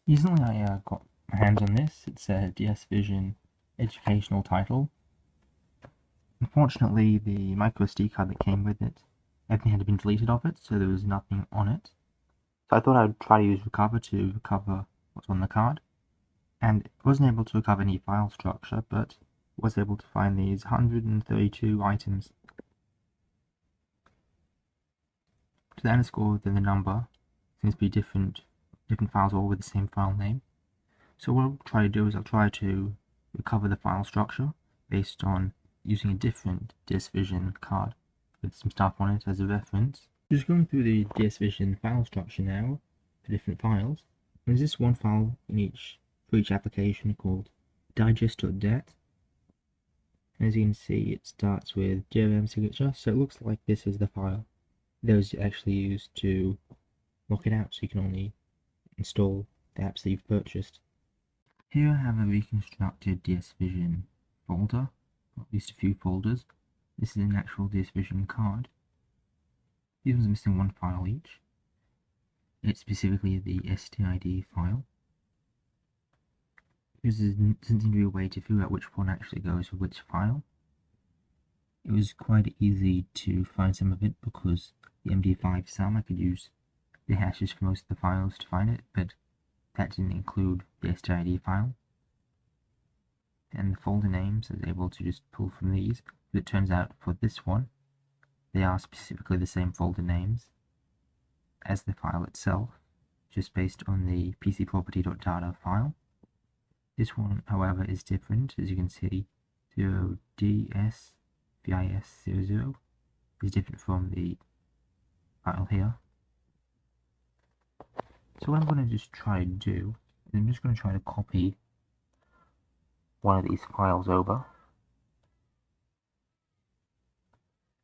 Recently I got my hands on this. It's a DSVision educational title. Unfortunately, the micro SD card that came with it, everything had been deleted off it, so there was nothing on it. So I thought I would try to use Recover to recover what's on the card. And it wasn't able to recover any file structure, but was able to find these 132 items. So the underscore, then the number, seems to be different files all with the same file name. So what I'll try to do is I'll try to recover the file structure based on using a different DSVision card with some stuff on it as a reference. Just going through the DSVision file structure now for different files. There's this one file for each application called digest.dat. As you can see, it starts with DRM signature, so it looks like this is the file that was actually used to lock it out, so you can only install the apps that you've purchased. Here I have a reconstructed DSVision folder, or at least a few folders. This is an actual DSVision card. These ones are missing one file each. It's specifically the stid file. There doesn't seem to be a way to figure out which one actually goes with which file. It was quite easy to find some of it because the MD5 sum, I could use the hashes for most of the files to find it, but that didn't include the stid file. And the folder names I was able to just pull from these, but it turns out for this one, they are specifically the same folder names as the file itself, just based on the pcproperty.data file. This one, however, is different. As you can see, 0DSVIS00 is different from the file here. So what I'm going to just try to do is I'm just going to try to copy one of these files over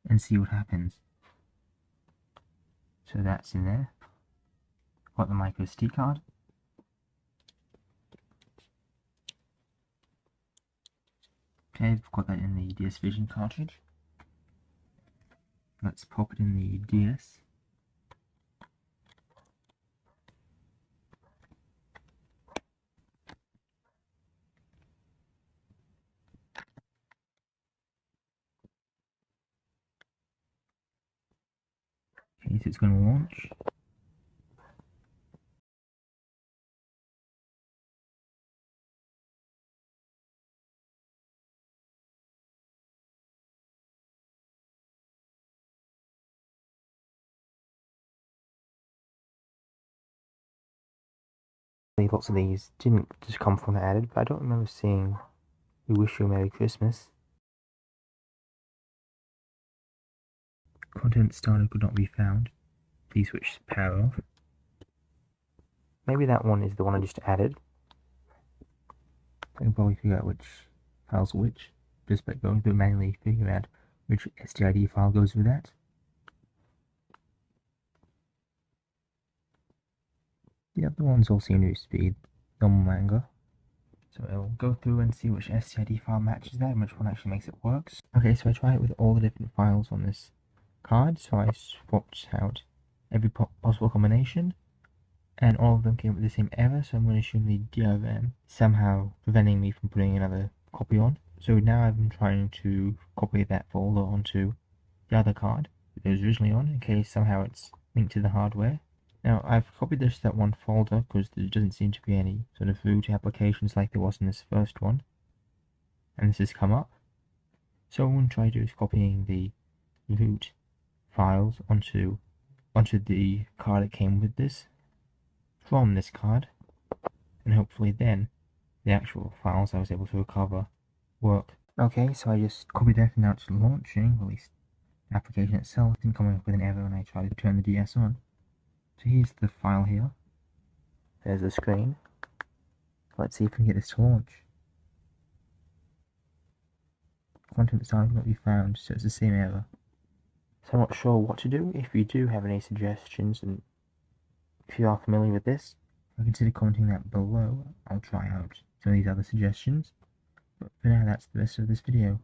and see what happens. So that's in there. Got the micro SD card. Okay, I've got that in the DSVision cartridge. Let's pop it in the DS. Okay, so it's going to launch. Lots of these didn't just come from added, but I don't remember seeing "We wish you a Merry Christmas." Content starter could not be found. Please switch power off. Maybe that one is the one I just added. I can probably figure out which file's which, just by going through manually figure out which stid file goes with that. The other ones all seem to be normal manga. So I'll go through and see which stid file matches that and which one actually makes it work. Okay, so I tried it with all the different files on this card, so I swapped out every possible combination, and all of them came with the same error, so I'm going to assume the DRM somehow preventing me from putting another copy on. So now I'm trying to copy that folder onto the other card that it was originally on, in case somehow it's linked to the hardware. Now I've copied this to that one folder because there doesn't seem to be any sort of root applications like there was in this first one, and this has come up. So what I'm going to try to do is copying the root files onto the card that came with this from this card, and hopefully then the actual files I was able to recover work. Okay, so I just copied that and now it's launching, or at least the application itself didn't come up with an error when I tried to turn the DS on. So here's the file here. There's the screen. Let's see if we can get this to launch. Content starter cannot be found, so it's the same error. So I'm not sure what to do. If you do have any suggestions, and if you are familiar with this, consider commenting that below. I'll try out some of these other suggestions. But for now, that's the rest of this video.